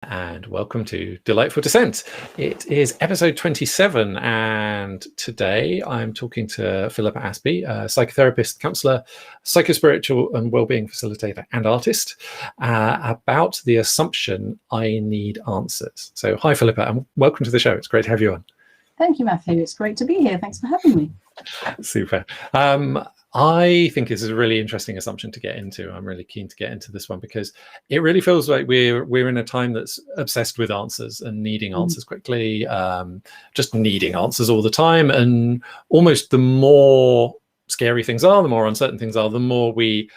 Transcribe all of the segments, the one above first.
And welcome to Delightful Dissent. It is episode 27, and today I'm talking to Philippa Aspey, a psychotherapist, counsellor, psychospiritual and wellbeing facilitator and artist, about the assumption I need answers. So hi Philippa, and welcome to the show. It's great to have you on. Thank you, Matthew. It's great to be here. Thanks for having me. Super. I think this is a really interesting assumption to get into. I'm really keen to get into this one because it really feels like we're in a time that's obsessed with answers and needing answers quickly, just needing answers all the time. And almost the more scary things are, the more uncertain things are, the more we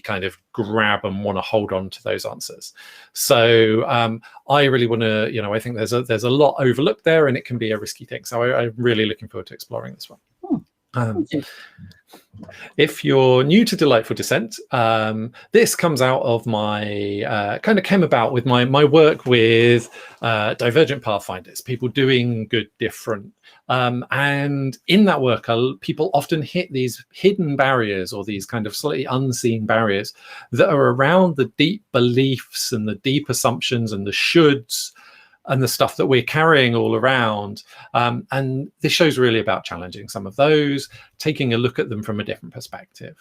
kind of grab and want to hold on to those answers. So I really want to, I think there's a lot overlooked there, and it can be a risky thing. So I'm really looking forward to exploring this one. If you're new to Delightful Dissent, this comes out of my came about with my work with divergent pathfinders, people doing good different, and in that work people often hit these hidden barriers, or these kind of slightly unseen barriers that are around the deep beliefs and the deep assumptions and the shoulds and the stuff that we're carrying all around. And this show's really about challenging some of those, taking a look at them from a different perspective.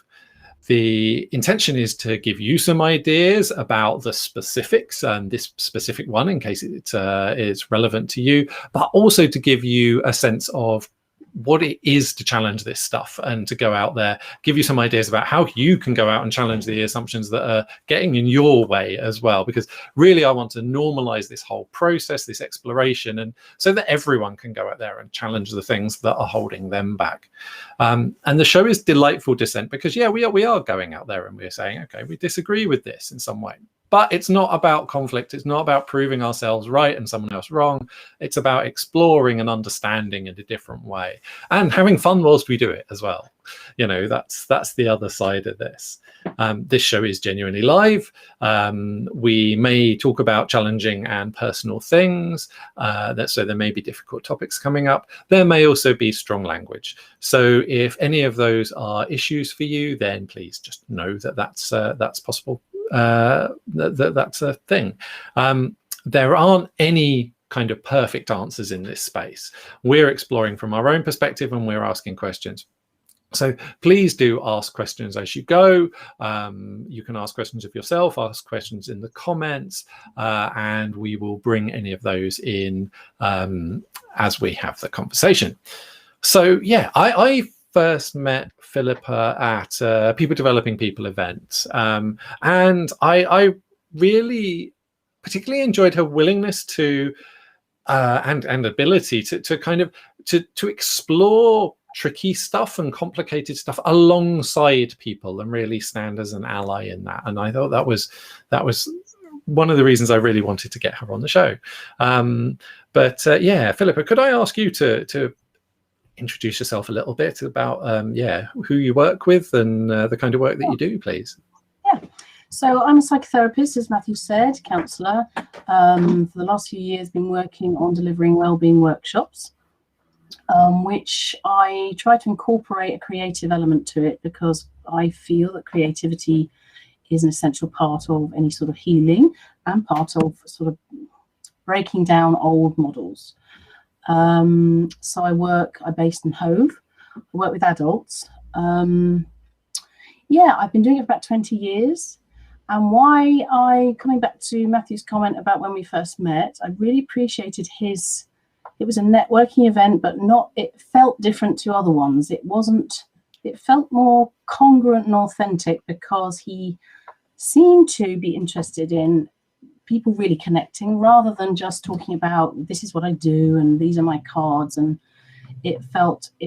The intention is to give you some ideas about the specifics, and this specific one, in case it is relevant to you, but also to give you a sense of what it is to challenge this stuff, and to go out there, give you some ideas about how you can go out and challenge the assumptions that are getting in your way as well. Because really I want to normalize this whole process, this exploration, and so that everyone can go out there and challenge the things that are holding them back. And the show is Delightful Dissent because we are going out there and we're saying, okay, we disagree with this in some way. But it's not about conflict. It's not about proving ourselves right and someone else wrong. It's about exploring and understanding in a different way and having fun whilst we do it as well. That's the other side of this. This show is genuinely live. We may talk about challenging and personal things. So there may be difficult topics coming up. There may also be strong language. So if any of those are issues for you, then please just know that that's possible. That's a thing. There aren't any kind of perfect answers in this space. We're exploring from our own perspective and we're asking questions. So please do ask questions as you go. You can ask questions of yourself, ask questions in the comments, and we will bring any of those in as we have the conversation. So I first met Philippa at a People Developing People event, and I really particularly enjoyed her willingness to and ability to explore tricky stuff and complicated stuff alongside people and really stand as an ally in that. And I thought that was one of the reasons I really wanted to get her on the show. Philippa, could I ask you to introduce yourself a little bit about who you work with and the kind of work that you do, please? So I'm a psychotherapist, as Matthew said, counsellor. For the last few years been working on delivering wellbeing workshops, which I try to incorporate a creative element to it, because I feel that creativity is an essential part of any sort of healing and part of sort of breaking down old models. So I'm based in Hove. I work with adults. I've been doing it for about 20 years. And coming back to Matthew's comment about when we first met, I really appreciated it was a networking event, but it felt different to other ones. It felt more congruent and authentic, because he seemed to be interested in people really connecting, rather than just talking about this is what I do and these are my cards. And it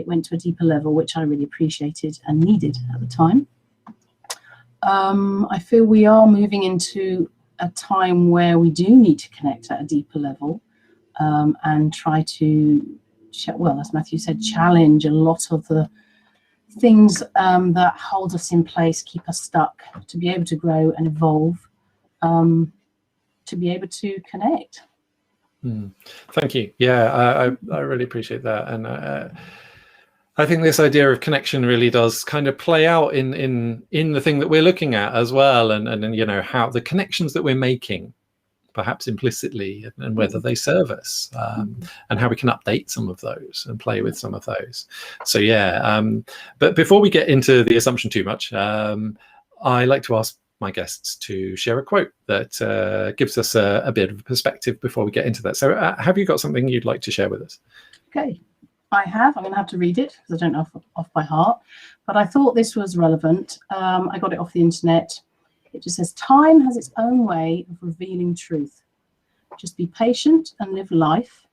went to a deeper level, which I really appreciated and needed at the time. I feel we are moving into a time where we do need to connect at a deeper level, and try to, as Matthew said, challenge a lot of the things that hold us in place, keep us stuck, to be able to grow and evolve, to be able to connect. Thank you. I really appreciate that. And I think this idea of connection really does kind of play out in the thing that we're looking at as well, and how the connections that we're making perhaps implicitly, and whether they serve us, and how we can update some of those and play with some of those. So yeah, but before we get into the assumption too much, I like to ask my guests to share a quote that gives us a bit of perspective before we get into that. So have you got something you'd like to share with us? Okay, I have. I'm going to have to read it because I don't know off by heart, but I thought this was relevant. I got it off the internet. It just says, time has its own way of revealing truth. Just be patient and live life.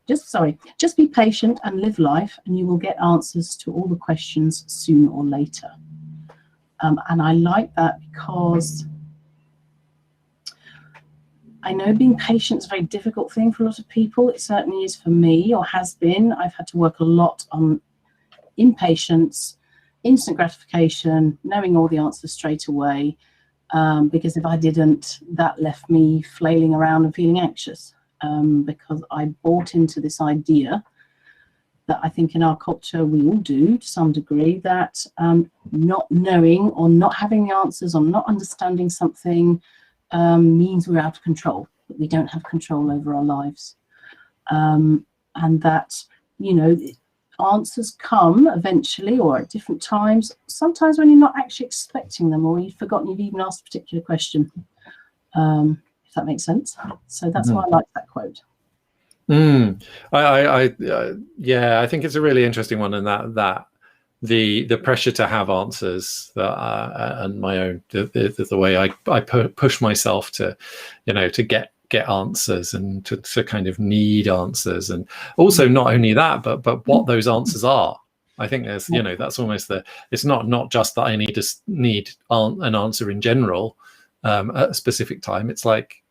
Just be patient and live life, and you will get answers to all the questions sooner or later. And I like that because I know being patient is a very difficult thing for a lot of people. It certainly is for me, or has been. I've had to work a lot on impatience, instant gratification, knowing all the answers straight away, because if I didn't, that left me flailing around and feeling anxious, because I bought into this idea that I think in our culture we all do to some degree, that not knowing or not having the answers or not understanding something means we're out of control, that we don't have control over our lives, and that, you know, answers come eventually or at different times, sometimes when you're not actually expecting them, or you've forgotten you've even asked a particular question, if that makes sense. So that's why I like that quote. I think it's a really interesting one, and that the pressure to have answers, and my own the way I push myself to, you know, to get answers and to kind of need answers, and also not only that, but what those answers are. I think there's, you know, that's almost it's not just that I need an answer in general at a specific time. It's like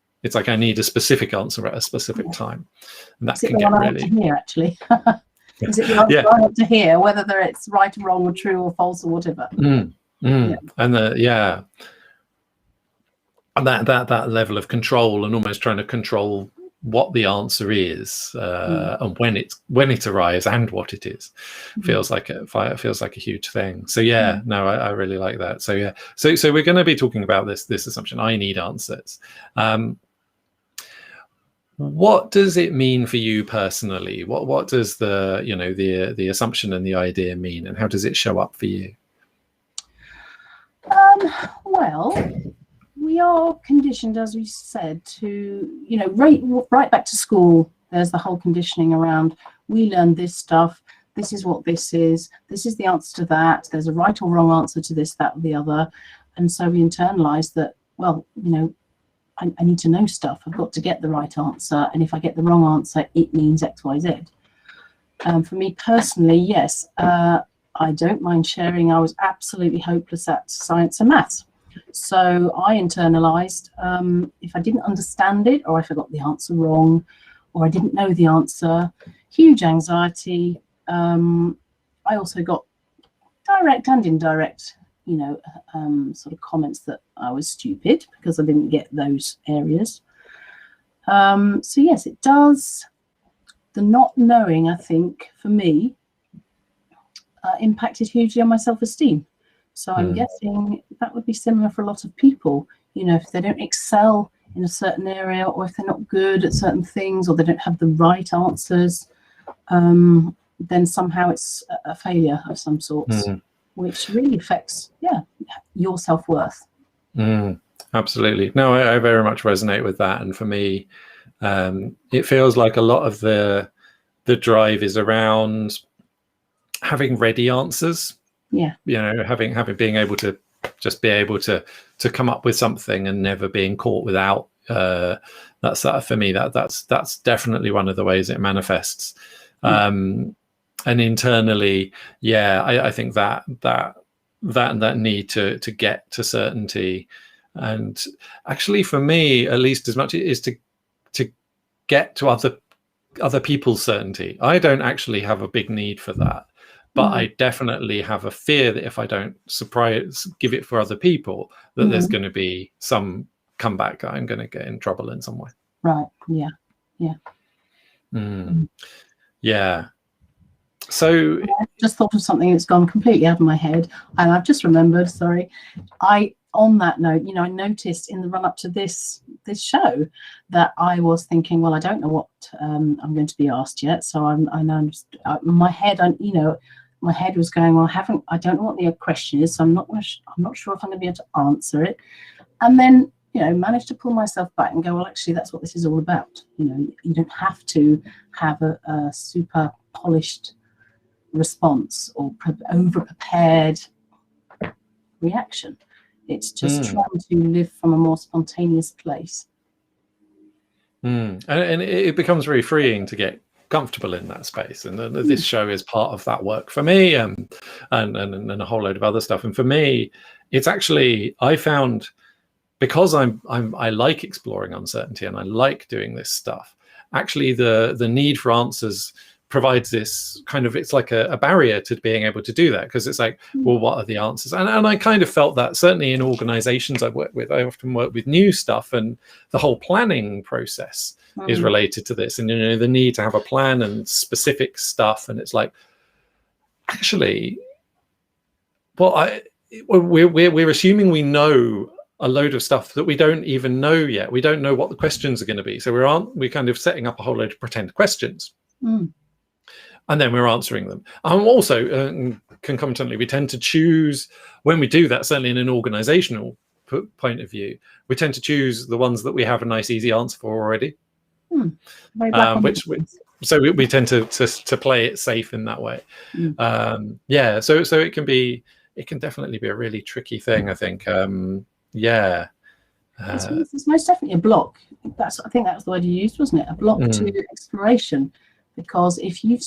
I need a specific answer at a specific time, and that can get really. Hear, actually. Is it the answer I want to hear, whether it's right or wrong or true or false or whatever? And and that level of control, and almost trying to control what the answer is, and when it arrives and what it is, feels like a huge thing. So I really like that. So so we're going to be talking about this assumption. I need answers. What does it mean for you personally? What does the assumption and the idea mean, and how does it show up for you? Well, we are conditioned, as we said, to, you know, right back to school. There's the whole conditioning around, we learn this stuff, this is what this is the answer to that, there's a right or wrong answer to this, that, or the other. And so we internalize that, well, you know, I need to know stuff. I've got to get the right answer, and if I get the wrong answer, it means X, Y, Z. For me personally, yes, I don't mind sharing. I was absolutely hopeless at science and maths, so I internalized, if I didn't understand it, or I forgot the answer wrong, or I didn't know the answer, huge anxiety. I also got direct and indirect, you know, sort of comments that I was stupid because I didn't get those areas. So yes, it does. The not knowing, I think, for me, impacted hugely on my self-esteem. So I'm guessing that would be similar for a lot of people. You know, if they don't excel in a certain area, or if they're not good at certain things, or they don't have the right answers, then somehow it's a failure of some sorts. Which really affects, your self-worth. Absolutely. No, I very much resonate with that. And for me, it feels like a lot of the drive is around having ready answers. Yeah. You know, being able to just be able to come up with something and never being caught without. That's for me. That's definitely one of the ways it manifests. And internally, I think that need to get to certainty, and actually for me, at least as much, is to get to other people's certainty. I don't actually have a big need for that, but I definitely have a fear that if I don't give it for other people, that there's going to be some comeback. That I'm going to get in trouble in some way. Right. Yeah. So I just thought of something that's gone completely out of my head, and I've just remembered. Sorry, I on that note, I noticed in the run up to this show that I was thinking, well, I don't know what I'm going to be asked yet. So I know my head, my head was going, well, I don't know what the question is, so I'm not sure if I'm going to be able to answer it. And then, managed to pull myself back and go, well, actually, that's what this is all about. You don't have to have a super polished response or over prepared reaction. It's just trying to live from a more spontaneous place. And it becomes very freeing to get comfortable in that space, and this show is part of that work for me, and a whole load of other stuff. And for me, it's actually, I found, because I like exploring uncertainty and I like doing this stuff, actually the need for answers provides this kind of, it's like a barrier to being able to do that, because it's like, well, what are the answers? And I kind of felt that certainly in organizations I've worked with. I often work with new stuff, and the whole planning process is related to this, and the need to have a plan and specific stuff. And it's like, actually, well, we're assuming we know a load of stuff that we don't even know yet. We don't know what the questions are going to be, so we're kind of setting up a whole load of pretend questions. And then we're answering them. Also, concomitantly, we tend to choose, when we do that, certainly in an organizational point of view, we tend to choose the ones that we have a nice, easy answer for already. So we tend to play it safe in that way. So it can definitely be a really tricky thing, I think. It's most definitely a block. I think that was the word you used, wasn't it? A block to exploration. Because if you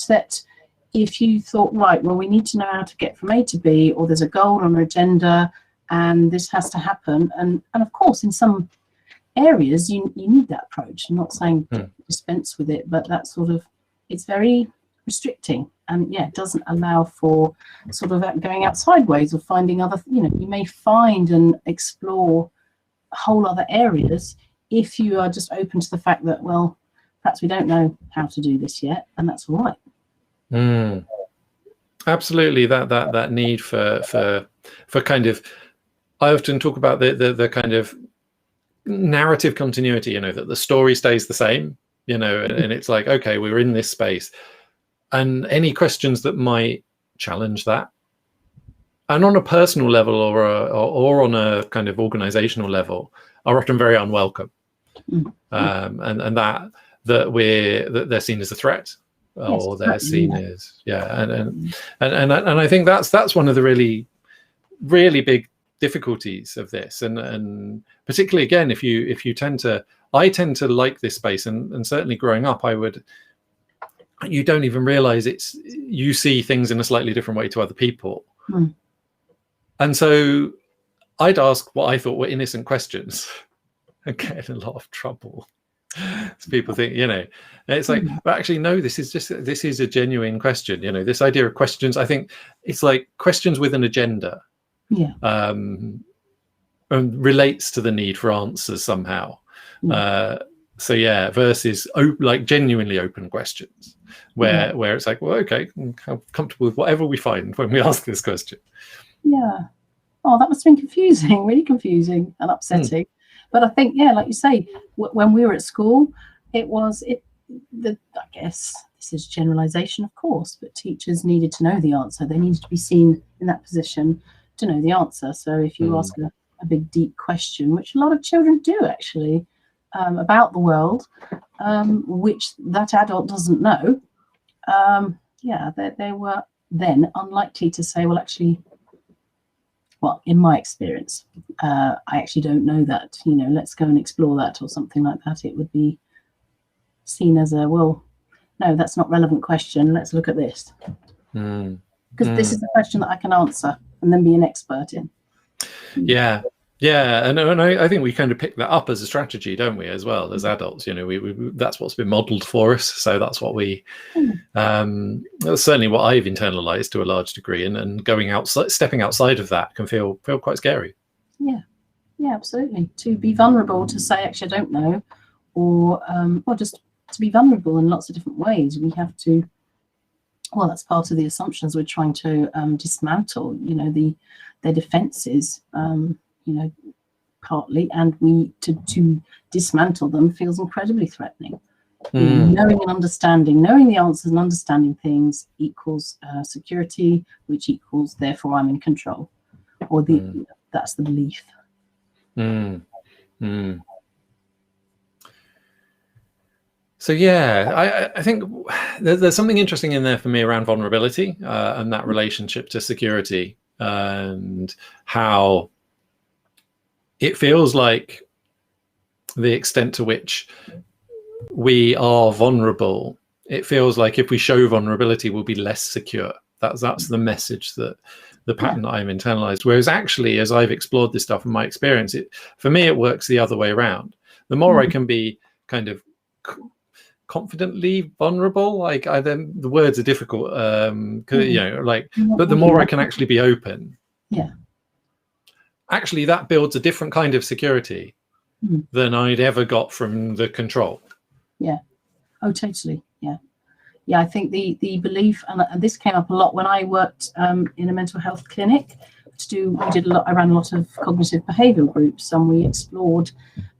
thought, right, well, we need to know how to get from A to B, or there's a goal on an agenda and this has to happen. And of course, in some areas, you need that approach. I'm not saying dispense with it, but that sort of, it's very restricting. And it doesn't allow for sort of going out sideways or finding other, you may find and explore whole other areas if you are just open to the fact that, well, perhaps we don't know how to do this yet, and that's all right. Absolutely, that need for kind of, I often talk about the kind of narrative continuity, that the story stays the same, and it's like, okay, we're in this space, and any questions that might challenge that, and on a personal level or on a kind of organizational level, are often very unwelcome, and that they're seen as a threat, or they're seen as and I think that's one of the really, really big difficulties of this, and particularly again, if you tend to like this space, and certainly growing up, you don't even realize you see things in a slightly different way to other people, and so I'd ask what I thought were innocent questions and get in a lot of trouble. So people think, it's like, but actually, no, this is a genuine question. This idea of questions, I think it's like questions with an agenda, and relates to the need for answers somehow. Versus like genuinely open questions, where it's like, well, okay, I'm comfortable with whatever we find when we ask this question. Oh, that must have been confusing, really confusing and upsetting. But I think, like you say, when we were at school, I guess this is generalization, of course, but teachers needed to know the answer. They needed to be seen in that position to know the answer. So if you ask a big, deep question, which a lot of children do actually, about the world, which that adult doesn't know, they were then unlikely to say, well, actually, well, in my experience, I actually don't know that, let's go and explore that, or something like that. It would be seen as well, no, that's not a relevant question. Let's look at this. Because this is a question that I can answer and then be an expert in. And I think we kind of pick that up as a strategy, don't we, as well, as adults? We that's what's been modeled for us, so that's what that's certainly what I've internalized to a large degree, and going outside, stepping outside of that can feel quite scary. Absolutely. To be vulnerable, to say, actually, I don't know, or just to be vulnerable in lots of different ways. We have to, that's part of the assumptions we're trying to dismantle, their defenses, partly, and to dismantle them feels incredibly threatening. Knowing and understanding, knowing the answers and understanding things equals security, which equals therefore I'm in control, or that's the belief. So yeah, I think there's something interesting in there for me around vulnerability and that relationship to security, and how it feels like the extent to which we are vulnerable, it feels like if we show vulnerability, we'll be less secure. That's the message, that the pattern that I'm internalized. Whereas actually, as I've explored this stuff in my experience, for me, it works the other way around. The more I can be kind of confidently vulnerable, then the words are difficult, but the more I can actually be open. Actually, that builds a different kind of security than I'd ever got from the control. Oh, totally. I think the belief, and this came up a lot when I worked in a mental health clinic. I ran a lot of cognitive behavioural groups, and we explored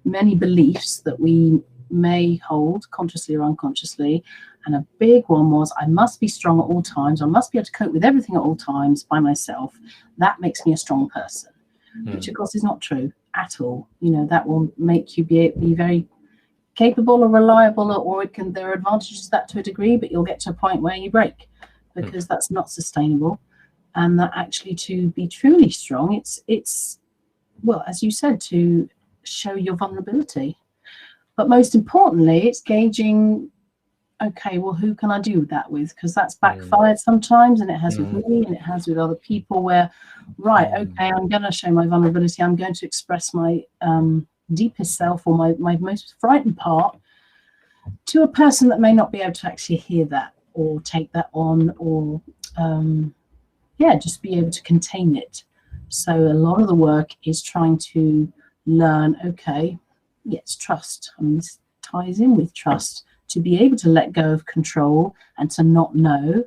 many beliefs that we may hold consciously or unconsciously. And a big one was, I must be strong at all times. I must be able to cope with everything at all times by myself. That makes me a strong person, which of course is not true at all. That will make you be very capable or reliable, or there are advantages to that to a degree, but you'll get to a point where you break, because that's not sustainable. And that actually, to be truly strong, it's well, as you said, to show your vulnerability, but most importantly, it's gauging, okay, well, who can I do that with? Because that's backfired sometimes, and it has with me, and it has with other people, where okay, I'm going to show my vulnerability, I'm going to express my deepest self, or my most frightened part, to a person that may not be able to actually hear that or take that on, or just be able to contain it. So a lot of the work is trying to learn, okay, yes, trust. This ties in with trust. To be able to let go of control and to not know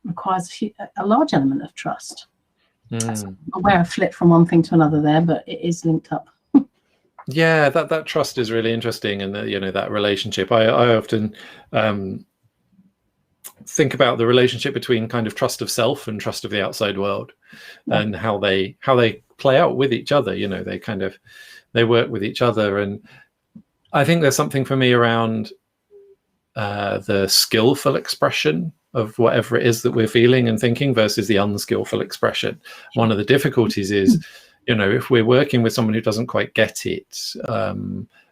requires a large element of trust. I'm aware I flipped from one thing to another there, but it is linked up. Yeah, that trust is really interesting, and that relationship. I often think about the relationship between kind of trust of self and trust of the outside world, and how they play out with each other. They work with each other, and I think there's something for me around the skillful expression of whatever it is that we're feeling and thinking versus the unskillful expression. One of the difficulties is, if we're working with someone who doesn't quite get it,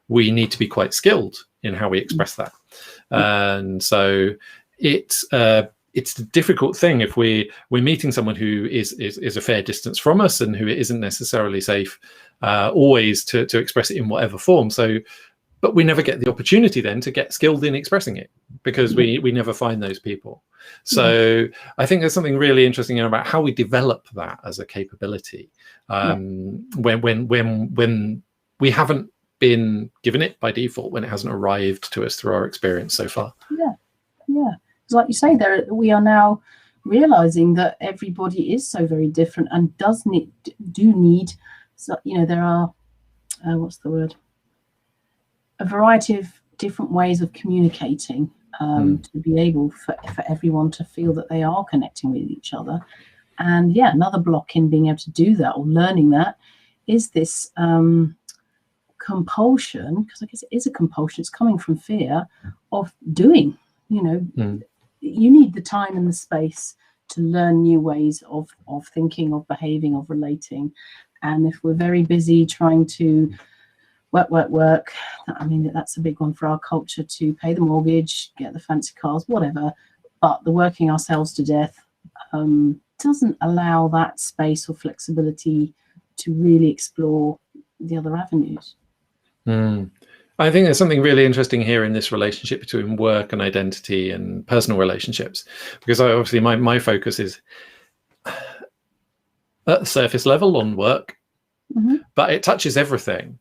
we need to be quite skilled in how we express that. And so it's a difficult thing if we're meeting someone who is a fair distance from us, and who it isn't necessarily safe always to express it in whatever form. But we never get the opportunity then to get skilled in expressing it, because we never find those people. So I think there's something really interesting about how we develop that as a capability, when we haven't been given it by default, when it hasn't arrived to us through our experience so far. Like you say, we are now realizing that everybody is so very different, and do need. So there are a variety of different ways of communicating, to be able for everyone to feel that they are connecting with each other. And another block in being able to do that, or learning that, is this compulsion, because I guess it is a compulsion, it's coming from fear of doing. You need the time and the space to learn new ways of thinking, of behaving, of relating. And if we're very busy trying to work, that's a big one for our culture, to pay the mortgage, get the fancy cars, whatever, but the working ourselves to death doesn't allow that space or flexibility to really explore the other avenues. I think there's something really interesting here in this relationship between work and identity and personal relationships, because obviously my focus is at the surface level on work, but it touches everything.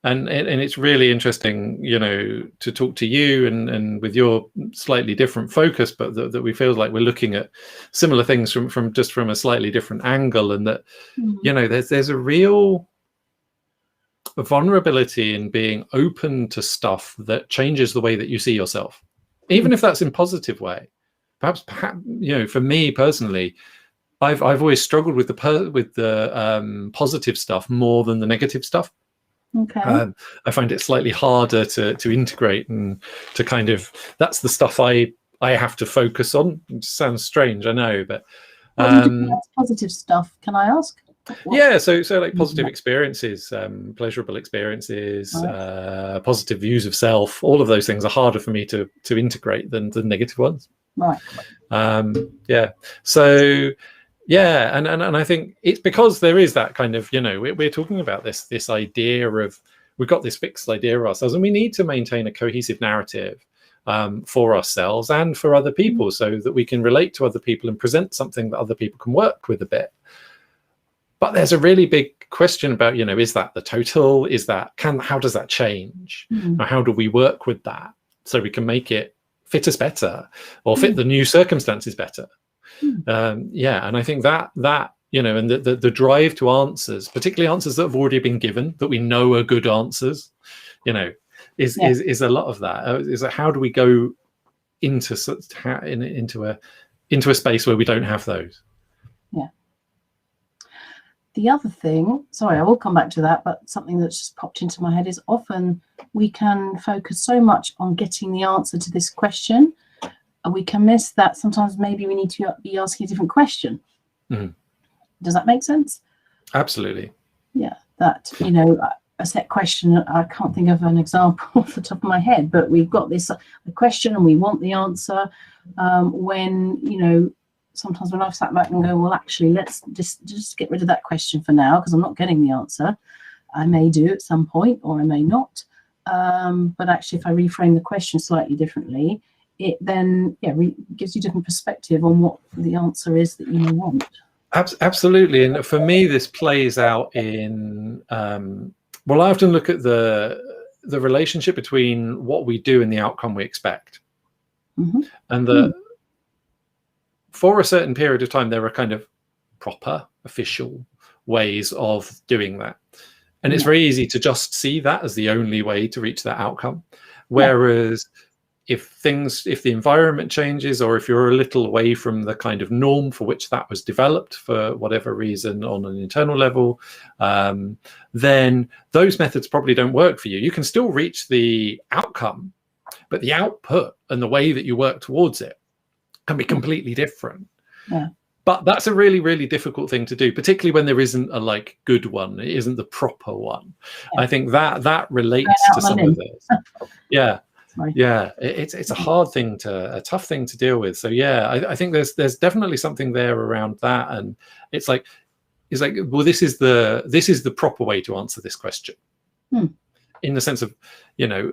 and it's really interesting, you know, to talk to you and with your slightly different focus, but that we feel like we're looking at similar things from a slightly different angle, and that you know there's a real vulnerability in being open to stuff that changes the way that you see yourself, even if that's in a positive way. Perhaps you know, for me personally, I've always struggled with the positive stuff more than the negative stuff. Okay. I find it slightly harder to integrate, and to kind of, that's the stuff I have to focus on. It sounds strange, I know, but positive stuff, can I ask? Yeah, so like positive experiences, pleasurable experiences, right. Positive views of self, all of those things are harder for me to integrate than the negative ones. Right. Yeah. So yeah, and I think it's because there is that kind of, you know, we're talking about this idea of, we've got this fixed idea of ourselves, and we need to maintain a cohesive narrative for ourselves and for other people, so that we can relate to other people and present something that other people can work with a bit. But there's a really big question about, you know, is that the total? Is that, how does that change? Or how do we work with that so we can make it fit us better, or fit the new circumstances better? Yeah, and I think that you know, and the drive to answers, particularly answers that have already been given, that we know are good answers, you know, is a lot of that. Is that, how do we go into a space where we don't have those? Yeah. The other thing, sorry, I will come back to that, but something that's just popped into my head is, often we can focus so much on getting the answer to this question, and we can miss that sometimes maybe we need to be asking a different question. Does that make sense? Absolutely. Yeah, that, you know, a set question, I can't think of an example off the top of my head, but we've got this question and we want the answer, when, you know, sometimes when I've sat back and go, well, actually, let's just get rid of that question for now, because I'm not getting the answer. I may do at some point, or I may not. But actually, if I reframe the question slightly differently, it then gives you a different perspective on what the answer is that you may want. Absolutely. And for me, this plays out in, well, I often look at the relationship between what we do and the outcome we expect. And for a certain period of time, there are kind of proper, official ways of doing that. And it's very easy to just see that as the only way to reach that outcome. Whereas if the environment changes, or if you're a little away from the kind of norm for which that was developed for whatever reason on an internal level, then those methods probably don't work for you. You can still reach the outcome, but the output and the way that you work towards it can be completely different. But that's a really, really difficult thing to do, particularly when there isn't a like good one. It isn't the proper one. I think that relates to some of this. It's a hard thing a tough thing to deal with. So I think there's definitely something there around that, and it's like, well, this is the proper way to answer this question, in the sense of, you know,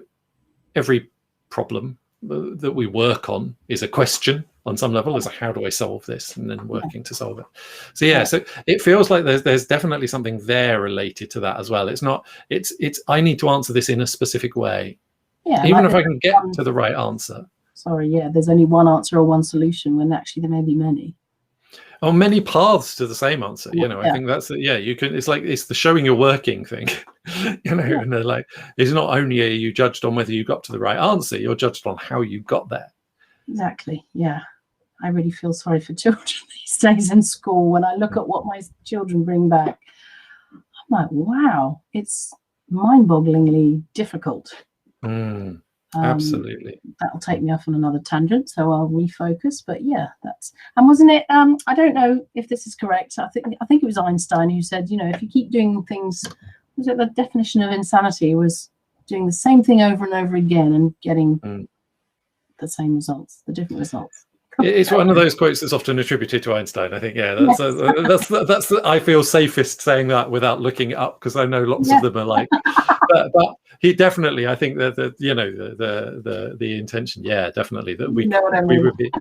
every problem that we work on is a question on some level, is how do I solve this, and then working to solve it. So so it feels like there's definitely something there related to that as well. It's not, it's I need to answer this in a specific way, even if I can get to the right answer. There's only one answer or one solution, when actually there may be many. Oh, many paths to the same answer. You know, I think that's you can. It's like, it's the showing you're working thing. You know, and they're like, it's not only are you judged on whether you got to the right answer, you're judged on how you got there. Exactly. Yeah, I really feel sorry for children these days in school. When I look at what my children bring back, I'm like, wow, it's mind-bogglingly difficult. Absolutely. That'll take me off on another tangent, so I'll refocus. But and wasn't it? I don't know if this is correct. I think it was Einstein who said, you know, if you keep doing things, was it the definition of insanity was doing the same thing over and over again and getting the same results, the different results. It's one of those quotes that's often attributed to Einstein. I think, that's I feel safest saying that without looking it up, because I know lots of them are like but he definitely, I think that the intention, yeah, definitely that we would be.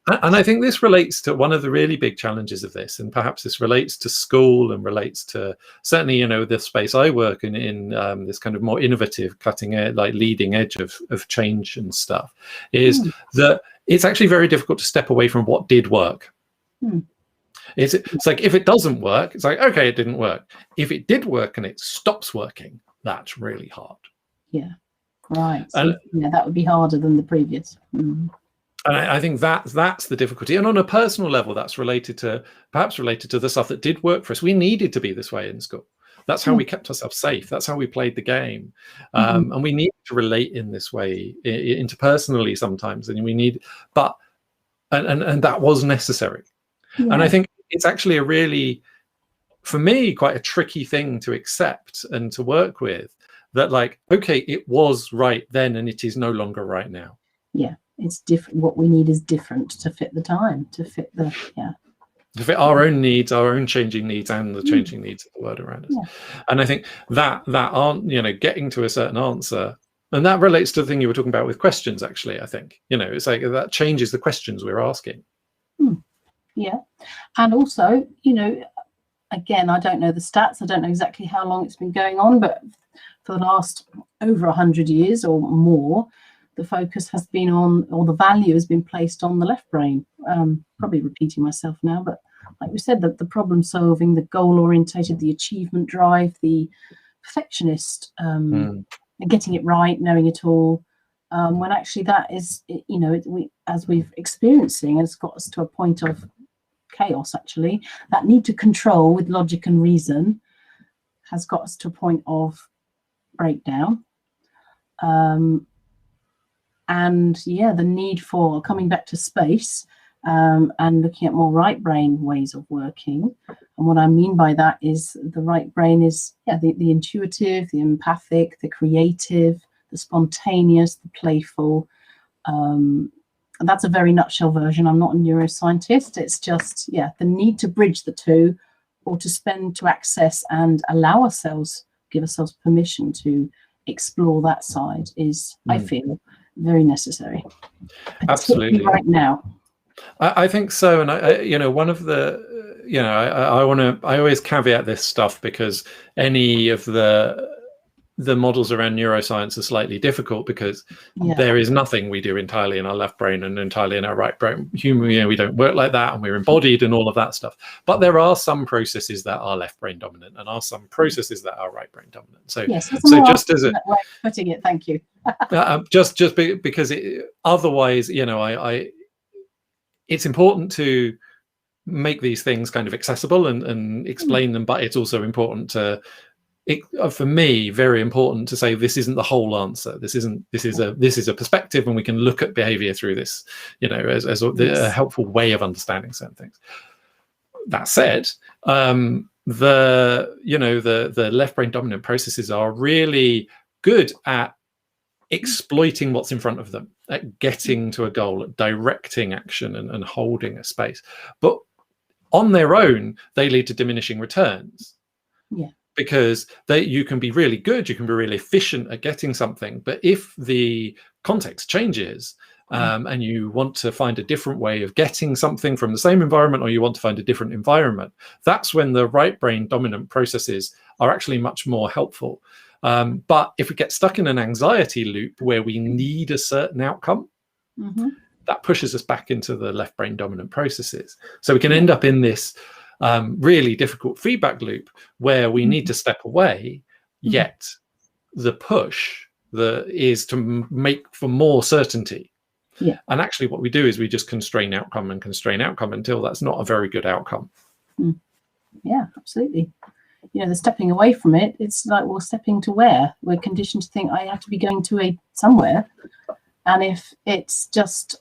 And I think this relates to one of the really big challenges of this, and perhaps this relates to school and relates to certainly, the space I work in this kind of more innovative, cutting edge, like leading edge of change and stuff, is that it's actually very difficult to step away from what did work. It's like, if it doesn't work, it's like, okay, it didn't work. If it did work and it stops working, that's really hard. Yeah, right. So, that would be harder than the previous. And I think that's the difficulty. And on a personal level, that's perhaps related to the stuff that did work for us. We needed to be this way in school. That's how we kept ourselves safe. That's how we played the game. And we need to relate in this way interpersonally sometimes. And and that was necessary. Yeah. And I think it's actually a really, for me, quite a tricky thing to accept and to work with, that like, okay, it was right then and it is no longer right now. Yeah, it's different. What we need is different to fit the time, to fit our own needs, our own changing needs, and the changing needs of the world around us. Yeah. And I think that aren't, getting to a certain answer, and that relates to the thing you were talking about with questions, actually. I think, it's like that changes the questions we're asking. Yeah. And also, again, I don't know the stats. I don't know exactly how long it's been going on, but for the last over 100 years or more, the focus has been on, or the value has been placed on the left brain. Probably repeating myself now, but like we said, the problem solving, the goal orientated, the achievement drive, the perfectionist, and getting it right, knowing it all. When actually that is, as we've experiencing, it's got us to a point of chaos. Actually, that need to control with logic and reason has got us to a point of breakdown. And the need for coming back to space and looking at more right brain ways of working. And what I mean by that is the right brain is the intuitive, the empathic, the creative, the spontaneous, the playful. And that's a very nutshell version. I'm not a neuroscientist. It's just, the need to bridge the two, or to access and allow ourselves, give ourselves permission to explore that side is, I feel, very necessary. Absolutely. Right now. I think so. And one of the, I always caveat this stuff, because any of the models around neuroscience are slightly difficult, because there is nothing we do entirely in our left brain and entirely in our right brain. We don't work like that, and we're embodied and all of that stuff. But there are some processes that are left brain dominant, and are some processes that are right brain dominant. So, just as a way of putting it, thank you. because otherwise, it's important to make these things kind of accessible and explain them, but it's also important to, for me, very important to say this isn't the whole answer. This is a perspective, and we can look at behavior through this, as a helpful way of understanding certain things. That said, the left brain dominant processes are really good at exploiting what's in front of them, at getting to a goal, at directing action and holding a space. But on their own, they lead to diminishing returns. Yeah. Because you can be really good, you can be really efficient at getting something, but if the context changes and you want to find a different way of getting something from the same environment, or you want to find a different environment, that's when the right brain dominant processes are actually much more helpful. But if we get stuck in an anxiety loop where we need a certain outcome, that pushes us back into the left brain dominant processes. So we can end up in this really difficult feedback loop where we need to step away, yet the push is to make for more certainty. Yeah. And actually what we do is we just constrain outcome until that's not a very good outcome. Yeah, absolutely. The stepping away from it, it's like, well, stepping to where? We're conditioned to think I have to be going to somewhere. And if it's just,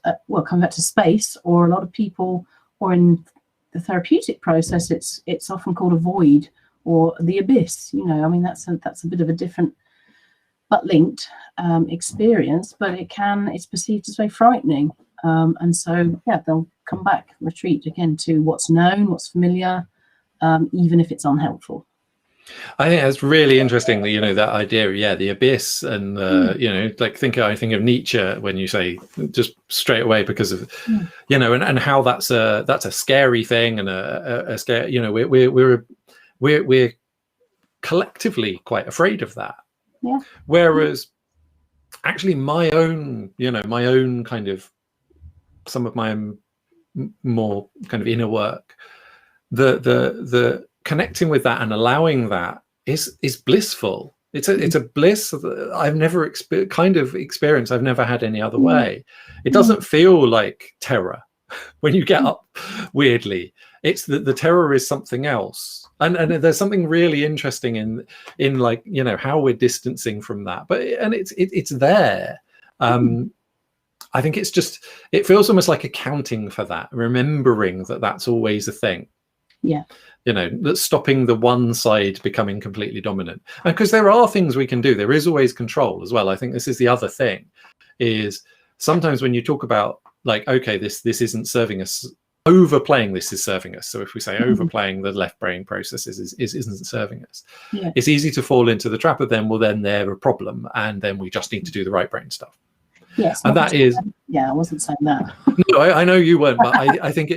come back to space, or a lot of people, or in the therapeutic process, it's often called a void or the abyss. That's a bit of a different but linked experience, but it's perceived as very frightening. And so, they'll come back, retreat again to what's known, what's familiar, even if it's unhelpful. I think that's really interesting that, you know, that idea, yeah, the abyss, and you know, like I think of Nietzsche when you say, just straight away, because of you know, and how that's a scary thing, and a scare, you know, we're collectively quite afraid of that. Yeah. Whereas actually my own kind of, some of my more kind of inner work, the connecting with that and allowing that is blissful. It's a bliss that I've never experienced. I've never had any other way. It doesn't feel like terror when you get up weirdly. It's the terror is something else, and there's something really interesting in like, you know, how we're distancing from that, but it's there. I think it's just, it feels almost like accounting for that, remembering that that's always a thing. Yeah. You know, that's stopping the one side becoming completely dominant. And because there are things we can do, there is always control as well. I think this is the other thing, is sometimes when you talk about like, okay, this isn't serving us, overplaying this is serving us. So if we say overplaying the left brain processes isn't serving us, it's easy to fall into the trap of then they're a problem, and then we just need to do the right brain stuff. Yes. And that is, yeah, I wasn't saying that. No, I know you weren't, but I think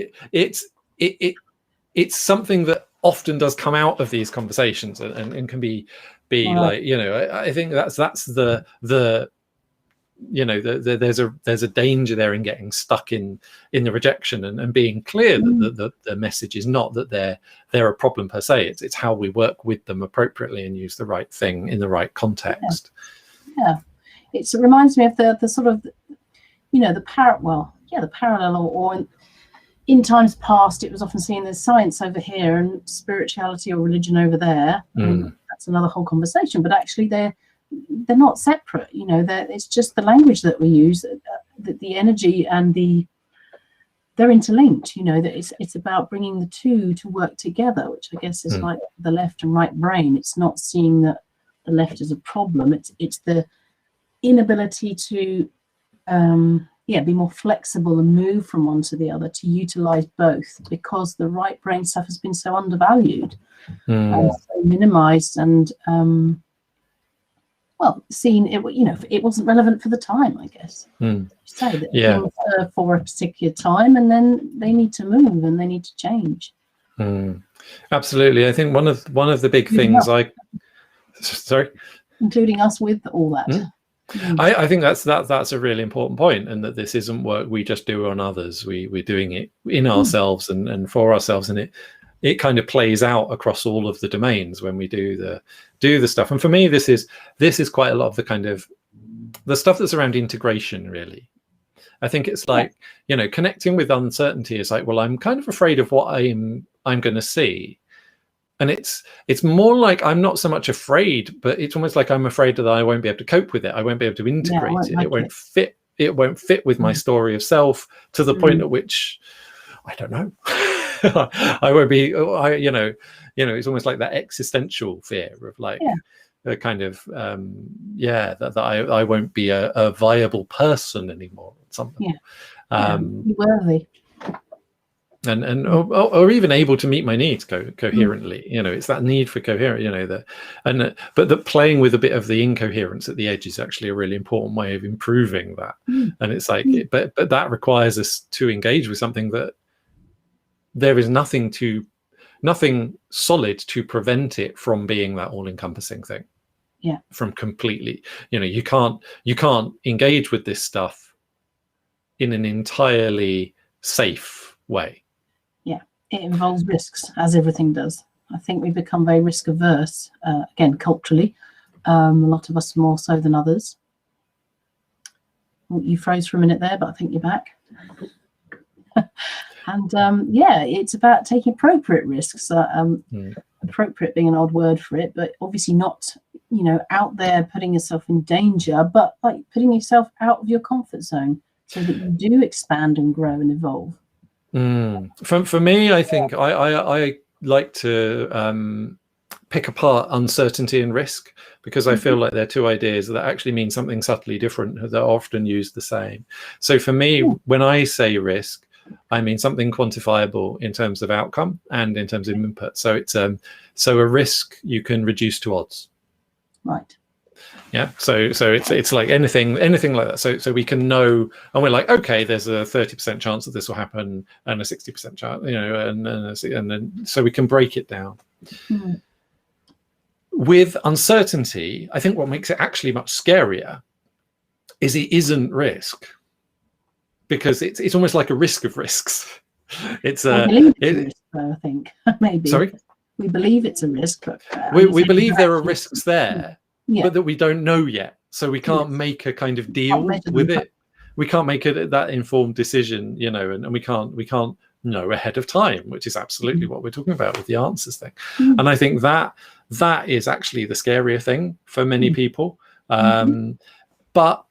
it's something that often does come out of these conversations, and can be like, you know, I think that's the you know, there's a danger there in getting stuck in the rejection, and being clear that the message is not that they're a problem per se. It's how we work with them appropriately and use the right thing in the right context. Yeah. It reminds me of the sort of, you know, the parallel, or in times past, it was often seen as science over here and spirituality or religion over there. That's another whole conversation. But actually, they're not separate. You know, it's just the language that we use, the energy, and they're interlinked. You know, that it's about bringing the two to work together, which I guess is like the left and right brain. It's not seeing that the left is a problem. It's the inability to be more flexible and move from one to the other, to utilize both, because the right brain stuff has been so undervalued, and so minimized, and seen it, you know, it wasn't relevant for the time, I guess. Say that things are for a particular time, and then they need to move and they need to change. Absolutely. I think one of the big things including us with all that. I think that's a really important point, and that this isn't work we just do on others. We're doing it in ourselves and for ourselves, and it kind of plays out across all of the domains when we do the stuff. And for me, this is quite a lot of the kind of the stuff that's around integration, really. I think it's like, you know, connecting with uncertainty is like, well, I'm kind of afraid of what I'm going to see. And it's more like I'm not so much afraid, but it's almost like I'm afraid that I won't be able to cope with it. I won't be able to integrate it. It won't fit. It won't fit with my story of self, to the point at which I don't know. I won't be. You know. It's almost like that existential fear of like a kind of that I won't be a viable person anymore. Or something. Be worthy. Or even able to meet my needs coherently. You know, it's that need for coherence. You know, but that playing with a bit of the incoherence at the edge is actually a really important way of improving that. And it's like, but that requires us to engage with something that there is nothing solid to prevent it from being that all-encompassing thing. Yeah. From completely, you know, you can't engage with this stuff in an entirely safe way. It involves risks, as everything does. I think we become very risk averse, again, culturally. A lot of us more so than others. You froze for a minute there, but I think you're back. And it's about taking appropriate risks. Appropriate being an odd word for it, but obviously not, you know, out there putting yourself in danger, but like putting yourself out of your comfort zone so that you do expand and grow and evolve. For me, I think I like to pick apart uncertainty and risk, because I feel like they're two ideas that actually mean something subtly different that are often used the same. So for me, when I say risk, I mean something quantifiable in terms of outcome and in terms of input. So it's so a risk you can reduce to odds. Right. Yeah. So it's like anything like that. So we can know, and we're like, okay, there's a 30% chance that this will happen and a 60% chance, you know, and then so we can break it down. Mm. With uncertainty, I think what makes it actually much scarier is it isn't risk, because it's almost like a risk of risks. It's I believe it's a risk, though, I think. Maybe. Sorry? We believe it's a risk, but We believe there are risks there, yeah. but that we don't know yet. So we can't make a kind of deal with it. We can't make it that informed decision, you know, and we can't know ahead of time, which is absolutely what we're talking about with the answers thing. And I think that is actually the scarier thing for many people. But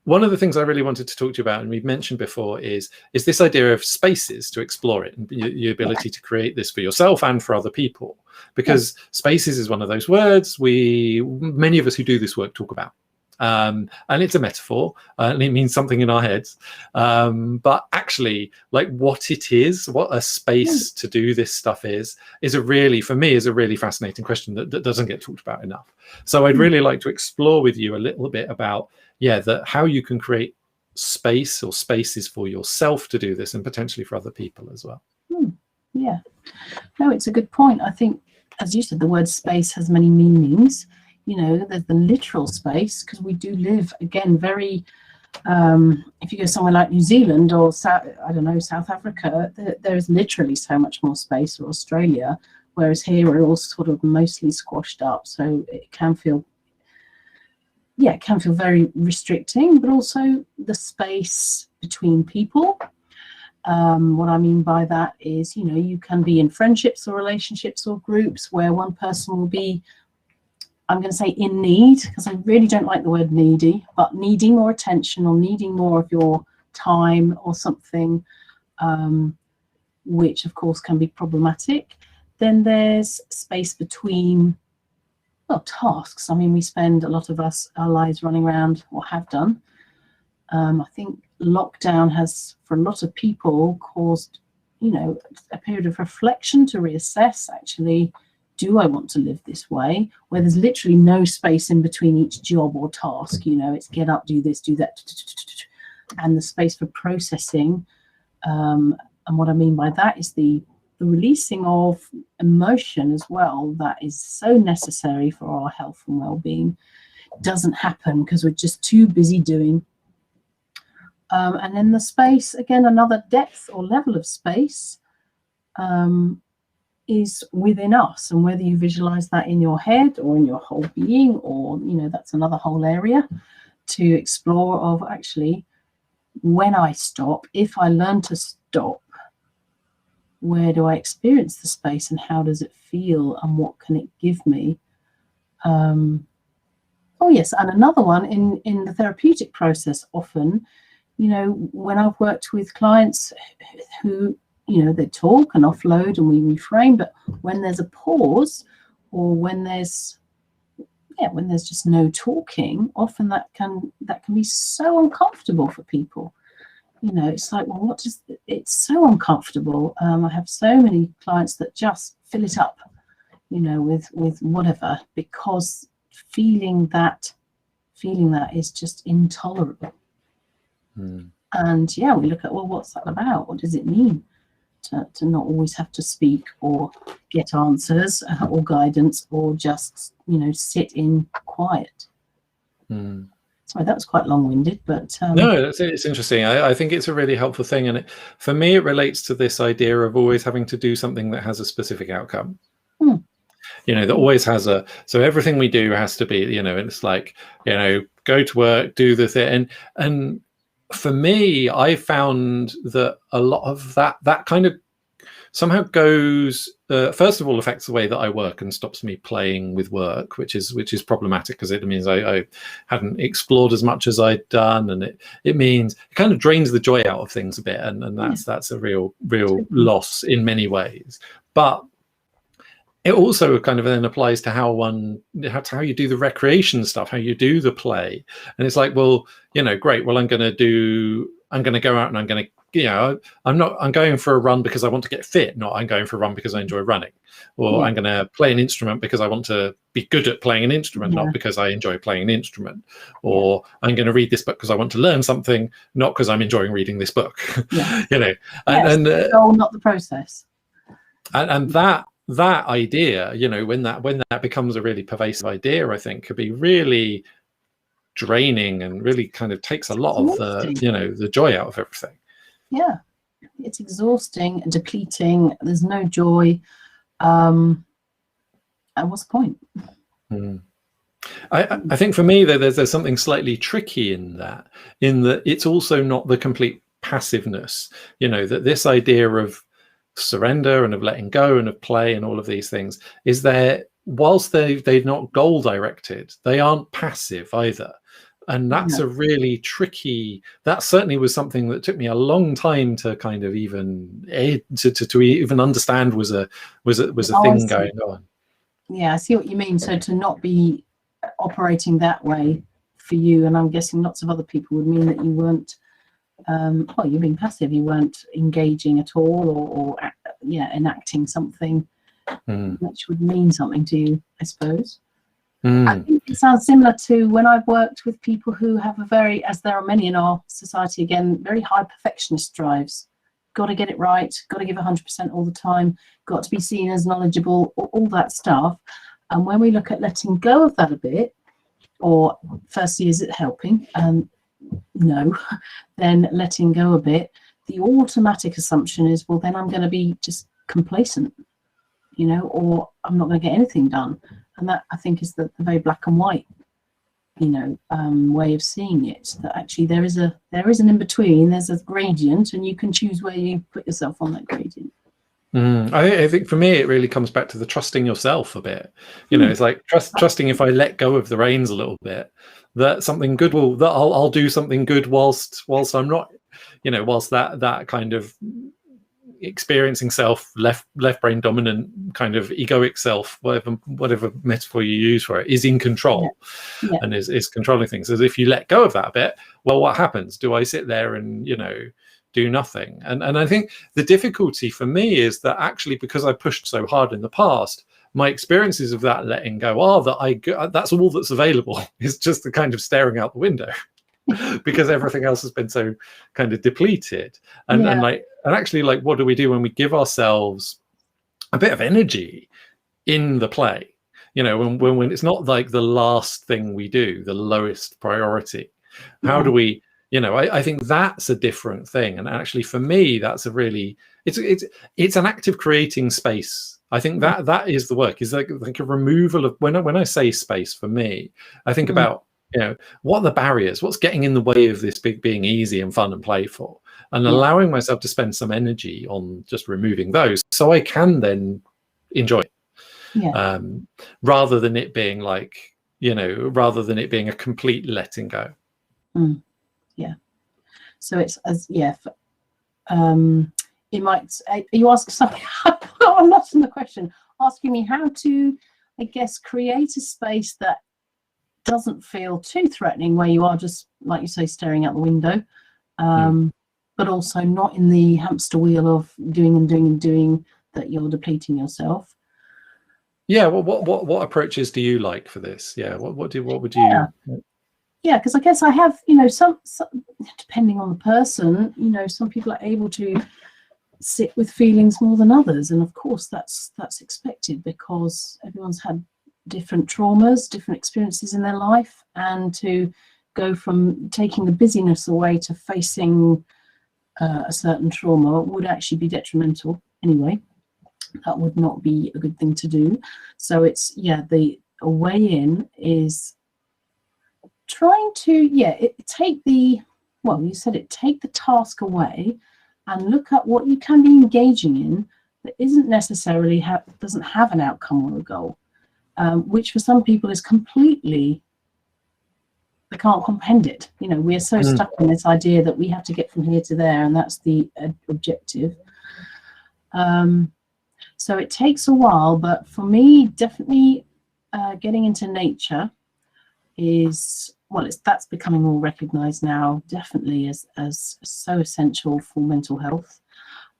one of the things I really wanted to talk to you about, and we've mentioned before, is this idea of spaces to explore it, and the ability to create this for yourself and for other people. Because spaces is one of those words many of us who do this work talk about. And it's a metaphor, and it means something in our heads. But actually, like what it is, what a space to do this stuff is for me, a really fascinating question that doesn't get talked about enough. So I'd really like to explore with you a little bit about, how you can create space or spaces for yourself to do this, and potentially for other people as well. Yeah. No, it's a good point. I think, as you said, the word space has many meanings. You know, there's the literal space, because we do live, again, very, if you go somewhere like New Zealand or South Africa, there is literally so much more space, or Australia, whereas here we're all sort of mostly squashed up. So it can feel very restricting, but also the space between people. What I mean by that is, you know, you can be in friendships or relationships or groups where one person will be, I'm going to say, in need, because I really don't like the word needy, but needing more attention or needing more of your time or something, which of course can be problematic. Then there's space between, tasks. I mean, we spend a lot of our lives running around, or have done. I think lockdown has, for a lot of people, caused, you know, a period of reflection to reassess, actually, do I want to live this way, where there's literally no space in between each job or task. You know, it's get up, do this, do that, and the space for processing. And what I mean by that is the releasing of emotion as well, that is so necessary for our health and well-being. Doesn't happen because we're just too busy doing. And then the space, again, another depth or level of space, is within us, and whether you visualize that in your head or in your whole being, or, you know, that's another whole area to explore, of actually, when I stop, if I learn to stop, where do I experience the space, and how does it feel, and what can it give me? Yes, and another one in the therapeutic process, often, you know, when I've worked with clients who, you know, they talk and offload and we reframe, but when there's a pause, or when there's just no talking, often that can be so uncomfortable for people. You know, it's like, well, it's so uncomfortable. I have so many clients that just fill it up, you know, with whatever, because feeling that is just intolerable. And we look at, well, what's that about? What does it mean to not always have to speak or get answers or guidance, or just, you know, sit in quiet? Sorry, that was quite long-winded, but no, it's interesting. I think it's a really helpful thing, and for me, it relates to this idea of always having to do something that has a specific outcome. You know, that always has so everything we do has to be, you know, it's like, you know, go to work, do the thing, and for me, I found that a lot of that kind of somehow goes, first of all, affects the way that I work and stops me playing with work, which is problematic, because it means I hadn't explored as much as I'd done, and it means it kind of drains the joy out of things a bit, and that's a real loss in many ways. But it also kind of then applies to how you do the recreation stuff, how you do the play. And it's like, well, you know, great, well, I'm going to do I'm going to go out and I'm going to, I'm going for a run because I want to get fit, not I'm going for a run because I enjoy running, or I'm going to play an instrument because I want to be good at playing an instrument, not because I enjoy playing an instrument, or I'm going to read this book because I want to learn something, not because I'm enjoying reading this book. The goal, not the process. And that idea, when that becomes a really pervasive idea, I think could be really draining and really kind of takes a lot of the joy out of everything. Yeah, it's exhausting and depleting. There's no joy. And what's the point? I think for me there's something slightly tricky in that it's also not the complete passiveness, that this idea of surrender and of letting go and of play and all of these things is there, whilst they're not goal directed, they aren't passive either. And that's a really tricky, that certainly was something that took me a long time to kind of even to even understand was a thing going on. Yeah, I see what you mean. So to not be operating that way for you, and I'm guessing lots of other people, would mean that you weren't you're being passive, you weren't engaging at all, or enacting something which would mean something to you, I suppose. I think it sounds similar to when I've worked with people who have a very, as there are many in our society again, very high perfectionist drives. Got to get it right, got to give 100% all the time, got to be seen as knowledgeable, all that stuff. And when we look at letting go of that a bit, or firstly, is it helping? No. Then letting go a bit, the automatic assumption is, well, then I'm going to be just complacent, or I'm not going to get anything done. And that, I think, is the very black and white, way of seeing it. That actually there is an in between. There's a gradient, and you can choose where you put yourself on that gradient. I think for me it really comes back to the trusting yourself a bit. It's like trusting if I let go of the reins a little bit, that something good that I'll do something good whilst I'm not, whilst that kind of experiencing self, left brain dominant kind of egoic self, whatever metaphor you use for it, is in control and is controlling things. As if you let go of that a bit, well, what happens? Do I sit there and do nothing? And I think the difficulty for me is that actually, because I pushed so hard in the past, my experiences of that letting go are that that's all that's available is just the kind of staring out the window because everything else has been so kind of depleted. And actually, like, what do we do when we give ourselves a bit of energy in the play? When it's not like the last thing we do, the lowest priority. How do we? I think that's a different thing. And actually, for me, that's a really it's an act of creating space. I think that is the work. Is like a removal of when I say space. For me, I think about what are the barriers? What's getting in the way of this being easy and fun and playful, and allowing myself to spend some energy on just removing those, so I can then enjoy it, rather than it being like rather than it being a complete letting go. So it's it might. You ask something. I'm lost in the question. Asking me how to, I guess, create a space that doesn't feel too threatening, where you are just, like you say, staring out the window, but also not in the hamster wheel of doing that you're depleting yourself. Yeah. Well, what approaches do you like for this? Yeah. What would you? Yeah, because I guess I have, some depending on the person, some people are able to sit with feelings more than others, and of course that's expected because everyone's had different traumas, different experiences in their life, and to go from taking the busyness away to facing a certain trauma would actually be detrimental anyway. That would not be a good thing to do. So it's the way in is trying to take the task away and look at what you can be engaging in that isn't necessarily doesn't have an outcome or a goal, which for some people is completely, they can't comprehend it. We're so stuck in this idea that we have to get from here to there, and that's the objective. So it takes a while, but for me, definitely getting into nature is well, that's becoming more recognised now, definitely as so essential for mental health.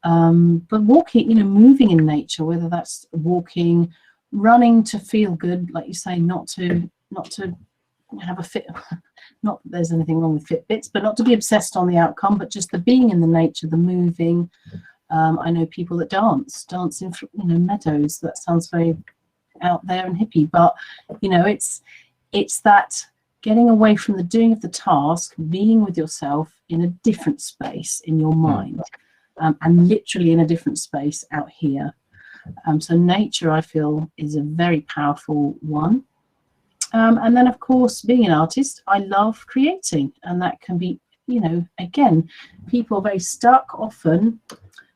But walking, moving in nature, whether that's walking, running to feel good, like you say, not to have a fit, not that there's anything wrong with Fitbits, but not to be obsessed on the outcome, but just the being in the nature, the moving. I know people that dance in meadows. That sounds very out there and hippie, but it's that getting away from the doing of the task, being with yourself in a different space in your mind, and literally in a different space out here. So nature, I feel, is a very powerful one. And then, of course, being an artist, I love creating, and that can be, again, people are very stuck often,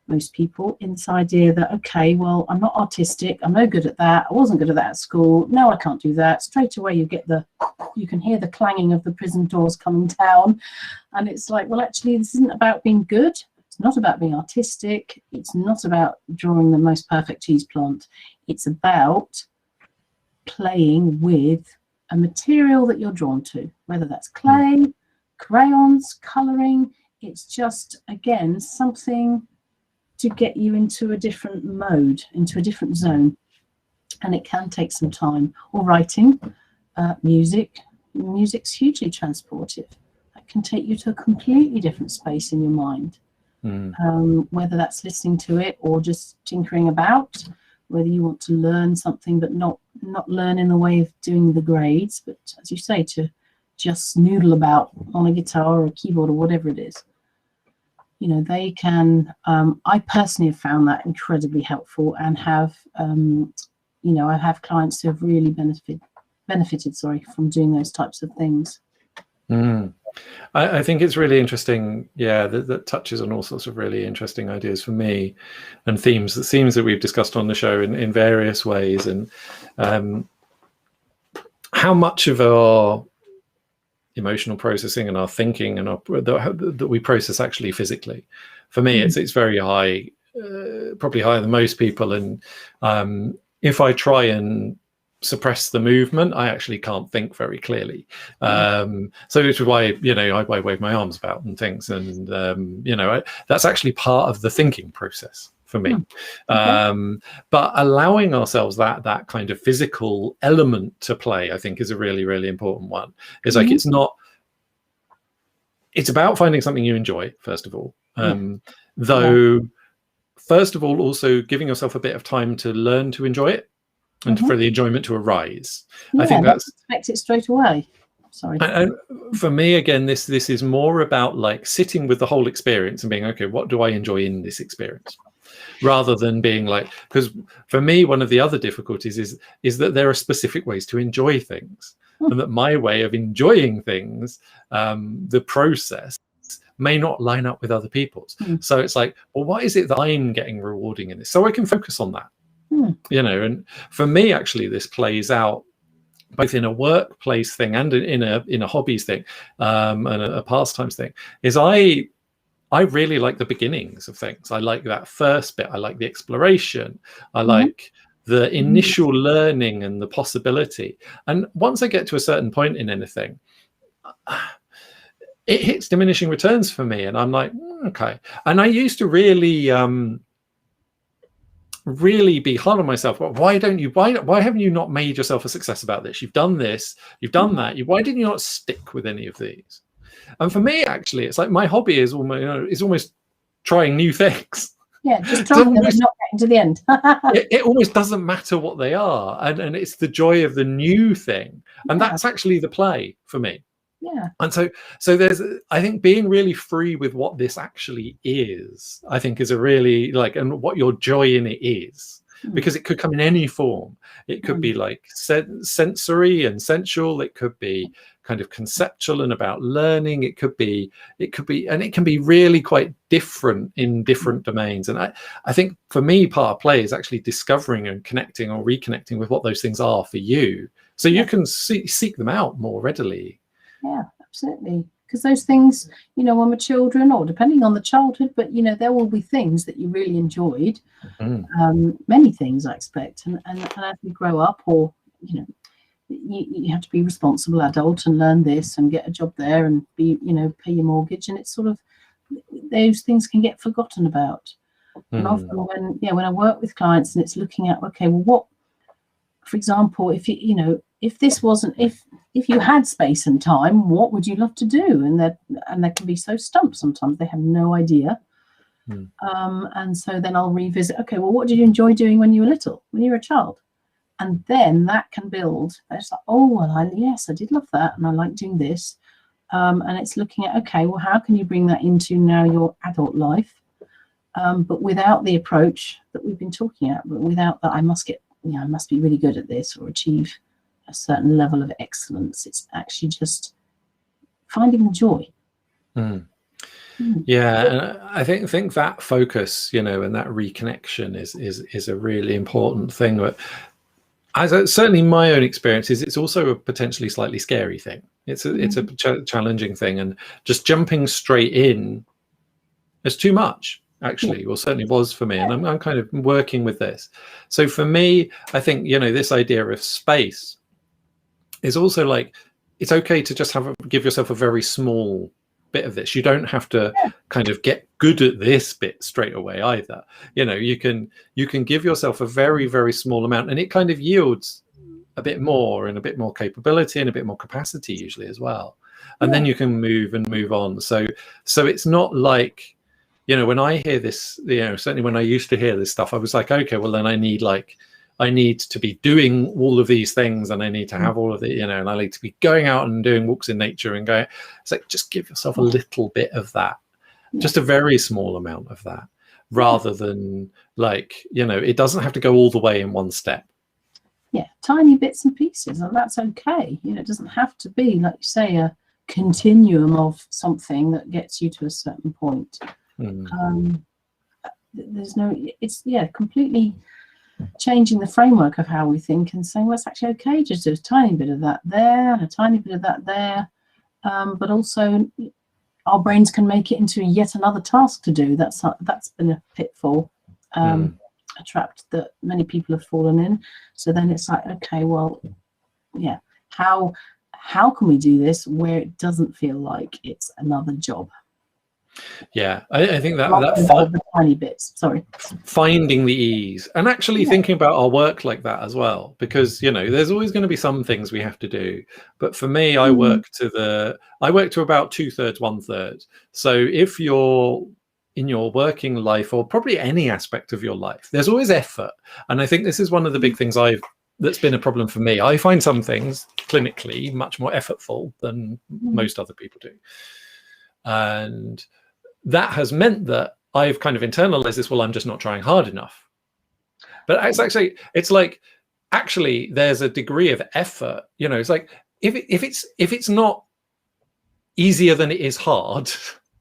most people, in this idea that, okay, well, I'm not artistic, I'm no good at that, I wasn't good at that at school, no, I can't do that. Straight away you can hear the clanging of the prison doors coming down, and it's like, well, actually, this isn't about being good, it's not about being artistic, it's not about drawing the most perfect cheese plant, it's about playing with a material that you're drawn to, whether that's clay, crayons, colouring. It's just, again, something to get you into a different mode, into a different zone, and it can take some time. Or writing, music's hugely transportive. That can take you to a completely different space in your mind, whether that's listening to it or just tinkering about, whether you want to learn something but not learn in the way of doing the grades, but as you say, to just noodle about on a guitar or a keyboard or whatever it is. They can, I personally have found that incredibly helpful, and have, I have clients who have really benefited from doing those types of things. I think it's really interesting, that touches on all sorts of really interesting ideas for me, and themes that we've discussed on the show in various ways, and how much of our emotional processing and our thinking and that we process actually physically. For me, it's very high, probably higher than most people, and if I try and suppress the movement, I actually can't think very clearly. So which is why I wave my arms about and things, and that's actually part of the thinking process for me. But allowing ourselves that kind of physical element to play, I think, is a really, really important one. It's like it's about finding something you enjoy, first of all, first of all, also giving yourself a bit of time to learn to enjoy it, and for the enjoyment to arise. I think that's expect it straight away. Sorry. And for me, again, this is more about like sitting with the whole experience and being, okay, what do I enjoy in this experience, rather than being like, because for me, one of the other difficulties is that there are specific ways to enjoy things, and that my way of enjoying things, the process, may not line up with other people's. So it's like, well, what is it that I'm getting rewarding in this, so I can focus on that. And for me, actually, this plays out both in a workplace thing and in a hobbies thing, and a pastimes thing. Is I really like the beginnings of things. I like that first bit. I like the exploration. I like the initial learning and the possibility. And once I get to a certain point in anything, it hits diminishing returns for me, and I'm like, okay. And I used to really be hard on myself. Well, why haven't you not made yourself a success about this? You've done this, you've done that. Why didn't you not stick with any of these? And for me, actually, it's like my hobby is almost trying new things. Yeah, just trying them and not getting to the end. it almost doesn't matter what they are, and it's the joy of the new thing, and that's actually the play for me. Yeah. And so there's, I think, being really free with what this actually is, I think, is a really and what your joy in it is, because it could come in any form. It could be like sensory and sensual. It could be kind of conceptual and about learning. It could be, and it can be really quite different in different domains. And I think for me, part of play is actually discovering and connecting or reconnecting with what those things are for you, so you can seek them out more readily. Yeah, absolutely. Because those things, when we're children, or depending on the childhood, but there will be things that you really enjoyed. Many things, I expect, and as we grow up, or you have to be a responsible adult and learn this and get a job there and be, pay your mortgage, and it's sort of, those things can get forgotten about. And often when I work with clients and it's looking at, okay, well, what, for example, if if this wasn't, if you had space and time, what would you love to do? And they can be so stumped sometimes, they have no idea. And so then I'll revisit, okay, well, what did you enjoy doing when you were little, when you were a child? And then that can build. It's like, oh, well, yes, I did love that, and I like doing this. And it's looking at, okay, well, how can you bring that into now your adult life, but without the approach that we've been talking about, but without that, I must be really good at this or achieve a certain level of excellence. It's actually just finding the joy. Yeah, and I think that focus, and that reconnection is a really important thing. But certainly my own experience is, it's also a potentially slightly scary thing. It's a challenging thing, and just jumping straight in is too much, actually. Well, certainly was for me, and I'm kind of working with this. So for me, I think this idea of space is also like, it's okay to just give yourself a very small bit of this. You don't have to kind of get good at this bit straight away either. You can give yourself a very, very small amount, and it kind of yields a bit more and a bit more capability and a bit more capacity usually as well. And then you can move on. So it's not like, when I hear this, certainly when I used to hear this stuff, I was like, okay, well then I need to be doing all of these things, and I need to have all of it, and I need to be going out and doing walks in nature and going. It's like, just give yourself a little bit of that, just a very small amount of that, rather than it doesn't have to go all the way in one step. Yeah, tiny bits and pieces, and that's okay. It doesn't have to be, like you say, a continuum of something that gets you to a certain point. There's no, it's completely changing the framework of how we think and saying, well, it's actually okay to do a tiny bit of that there and a tiny bit of that there, but also our brains can make it into yet another task to do. That's been a pitfall, a trap that many people have fallen in. So then it's like, okay, well, how can we do this where it doesn't feel like it's another job? Yeah, I think that the tiny bits. Sorry, finding the ease, and actually thinking about our work like that as well, because there's always going to be some things we have to do. But for me, I work to about 2/3, 1/3. So if you're in your working life, or probably any aspect of your life, there's always effort. And I think this is one of the big things that's been a problem for me. I find some things clinically much more effortful than most other people do, and that has meant that I've kind of internalized this. Well, I'm just not trying hard enough. But it's like actually there's a degree of effort. It's like if it's not easier than it is hard,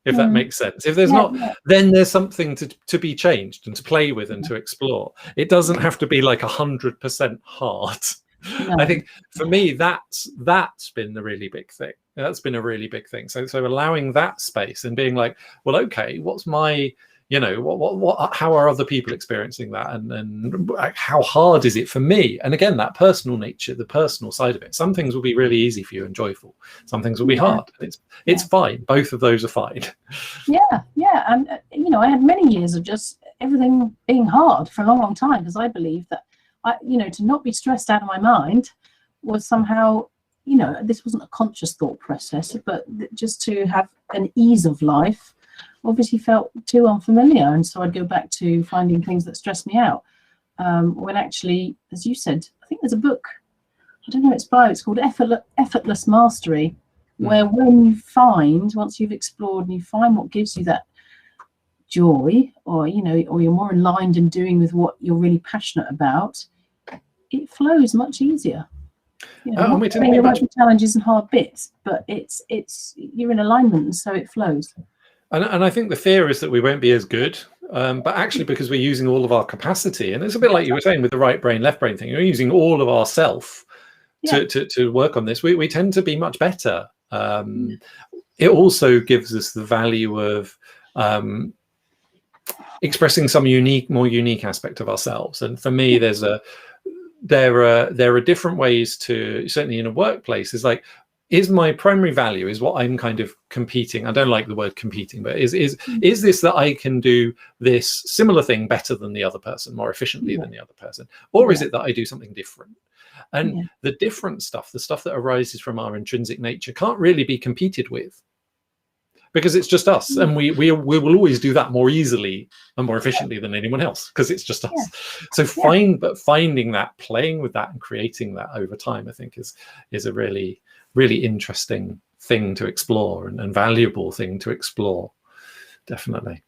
if that makes sense. If there's not, then there's something to be changed and to play with and to explore. It doesn't have to be like 100% hard. No. I think for me, that's been the really big thing. That's been a really big thing. So allowing that space and being like, well, okay, what's my, how are other people experiencing that, and how hard is it for me? And again, that personal nature, the personal side of it. Some things will be really easy for you and joyful. Some things will be hard. It's fine. Both of those are fine. Yeah, and I had many years of just everything being hard for a long, long time, because I believe that to not be stressed out of my mind was somehow, this wasn't a conscious thought process, but just to have an ease of life obviously felt too unfamiliar. And so I'd go back to finding things that stressed me out. When actually, as you said, I think there's a book, I don't know it's called Effortless Mastery, where when you find, once you've explored and you find what gives you that joy, or you're more aligned in doing with what you're really passionate about, it flows much easier. Challenges and hard bits, but it's you're in alignment, and so it flows. And I think the fear is that we won't be as good, but actually because we're using all of our capacity, and it's a bit like you were saying with the right brain, left brain thing, you're using all of our self to work on this. We tend to be much better. It also gives us the value of expressing some more unique aspect of ourselves. And for me, there's there are different ways to, certainly in a workplace, is like, is my primary value, is what I'm kind of competing. I don't like the word competing, but is this that I can do this similar thing better than the other person, more efficiently than the other person, or is it that I do something different? And the different stuff, the stuff that arises from our intrinsic nature, can't really be competed with, because it's just us, and we will always do that more easily and more efficiently than anyone else, because it's just us. So finding that, playing with that, and creating that over time, I think is a really interesting thing to explore, and valuable thing to explore, definitely.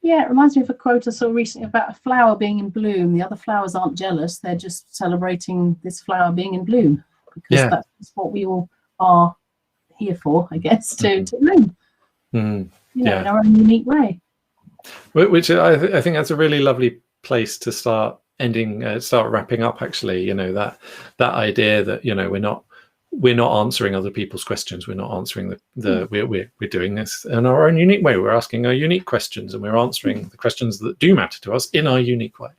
Yeah, it reminds me of a quote I saw recently about a flower being in bloom. The other flowers aren't jealous; they're just celebrating this flower being in bloom, because that's what we all are here for, I guess, to bloom. In our own unique way. Which I think that's a really lovely place to start wrapping up. Actually, that idea that we're not answering other people's questions. We're not answering we're doing this in our own unique way. We're asking our unique questions, and we're answering the questions that do matter to us in our unique way.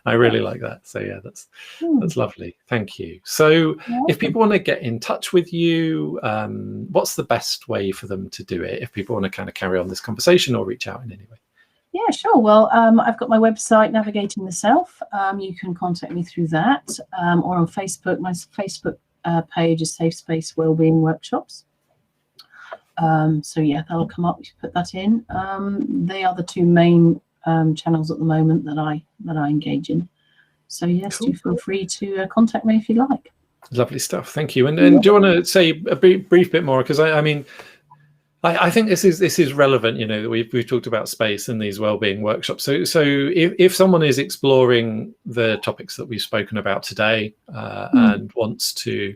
I really like that. So yeah, that's lovely. Thank you. So if people want to get in touch with you, what's the best way for them to do it, if people want to kind of carry on this conversation or reach out in any way? Yeah, sure. Well, I've got my website, Navigating the Self. You can contact me through that, or on Facebook. My Facebook page is Safe Space Wellbeing Workshops. So yeah, that'll come up. You put that in. They are the two main channels at the moment that I engage in. So yes, do feel free to contact me if you like. Lovely stuff. Thank you. And do you want to say a brief bit more? Because I mean, I think this is relevant. We've talked about space and these wellbeing workshops. So if someone is exploring the topics that we've spoken about today and wants to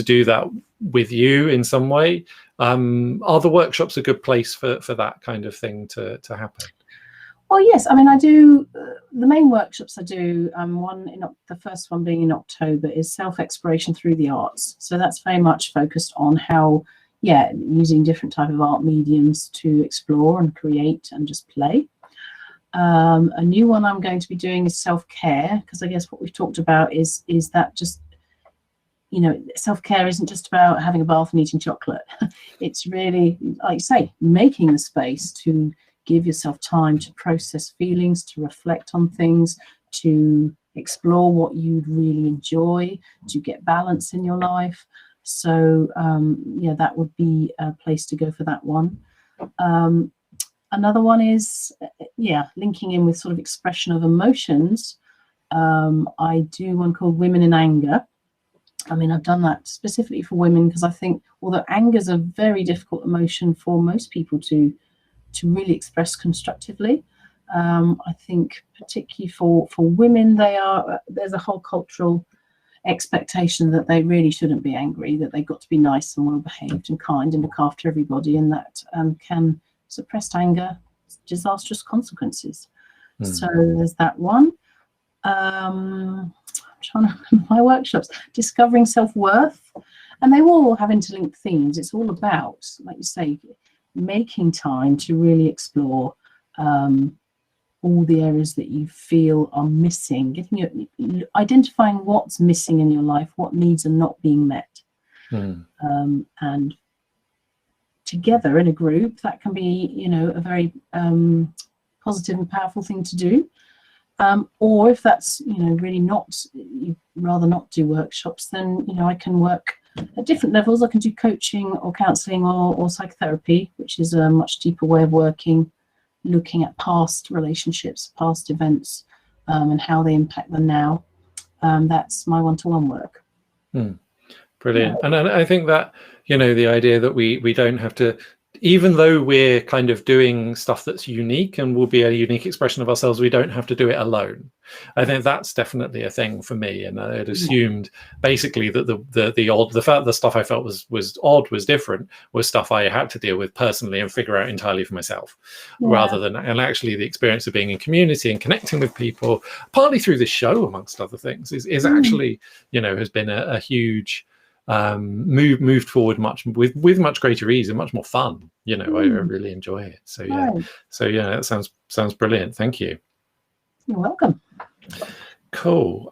do that with you in some way, are the workshops a good place for that kind of thing to happen? Well, yes. I mean, I do the main workshops I do. The first one being in October is self-exploration through the arts. So that's very much focused on how, using different type of art mediums to explore and create and just play. A new one I'm going to be doing is self-care, because I guess what we've talked about is that just, self-care isn't just about having a bath and eating chocolate. It's really, like you say, making the space to give yourself time to process feelings, to reflect on things, to explore what you'd really enjoy, to get balance in your life. So that would be a place to go for that one. Another one is linking in with sort of expression of emotions. I do one called Women in Anger. I mean, I've done that specifically for women because I think, although anger is a very difficult emotion for most people to really express constructively, I think particularly for women, there's a whole cultural expectation that they really shouldn't be angry, that they've got to be nice and well behaved and kind and look after everybody, and that can suppressed anger, disastrous consequences. So there's that one. I'm trying to my workshops, discovering self-worth, and they all have interlinked themes. It's all about, like you say, making time to really explore all the areas that you feel are missing, identifying what's missing in your life, what needs are not being met, and together in a group that can be, a very positive and powerful thing to do. Or if that's, really not, you'd rather not do workshops, then, I can work at different levels. I can do coaching or counselling or psychotherapy, which is a much deeper way of working, looking at past relationships, past events, and how they impact them now. That's my one-to-one work. Brilliant. And I think that, the idea that we don't have to, even though we're kind of doing stuff that's unique and will be a unique expression of ourselves, we don't have to do it alone. I think that's definitely a thing for me. And I had assumed basically that the stuff I felt was odd, was different, was stuff I had to deal with personally and figure out entirely for myself, rather than, and actually the experience of being in community and connecting with people, partly through this show, amongst other things, is actually, has been a huge moved forward with much greater ease and much more fun. I really enjoy it. So that sounds brilliant. Thank you. You're welcome. Cool.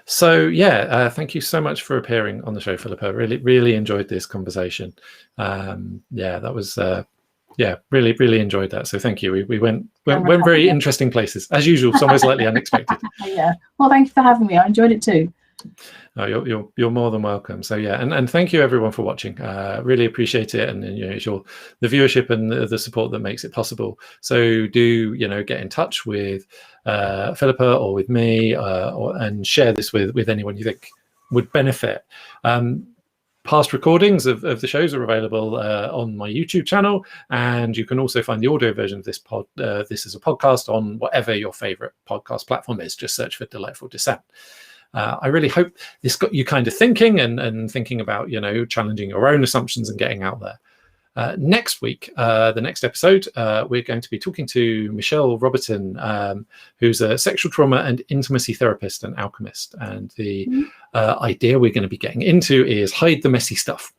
So yeah, thank you so much for appearing on the show, Philippa. Really enjoyed this conversation. Yeah, that was yeah, really enjoyed that. So thank you. We went very interesting places as usual, somewhere slightly unexpected. Yeah. Well, thank you for having me. I enjoyed it too. Oh, you're more than welcome. So yeah, and thank you everyone for watching. Really appreciate it, and you know, it's the viewership and the support that makes it possible. So do get in touch with Philippa or with me, and share this with anyone you think would benefit. Past recordings of the shows are available on my YouTube channel, and you can also find the audio version of this this is a podcast on whatever your favorite podcast platform is. Just search for Delightful Dissent. I really hope this got you kind of thinking and thinking about, challenging your own assumptions and getting out there. Next week, the next episode, we're going to be talking to Michelle Roberton, who's a sexual trauma and intimacy therapist and alchemist. And the idea we're going to be getting into is hide the messy stuff.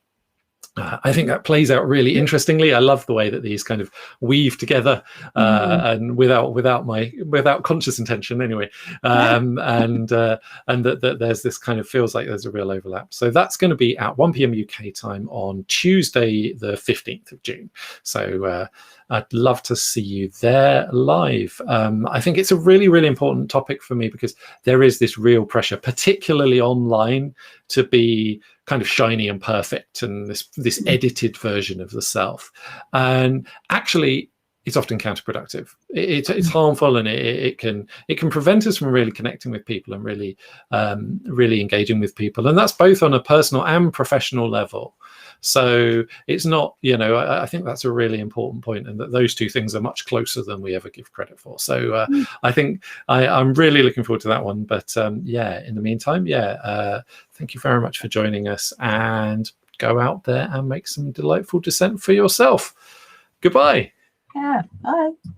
I think that plays out really interestingly. I love the way that these kind of weave together, and without conscious intention, anyway. And that there's this kind of feels like there's a real overlap. So that's going to be at 1 p.m. UK time on Tuesday, the 15th of June. So I'd love to see you there live. I think it's a really important topic for me because there is this real pressure, particularly online, to be kind of shiny and perfect and this edited version of the self. And actually, it's often counterproductive. It's harmful, and it can prevent us from really connecting with people and really engaging with people. And that's both on a personal and professional level. So it's not, I think that's a really important point, and that those two things are much closer than we ever give credit for. So I think I'm really looking forward to that one. But yeah, in the meantime, thank you very much for joining us, and go out there and make some delightful dissent for yourself. Goodbye. Yeah, bye.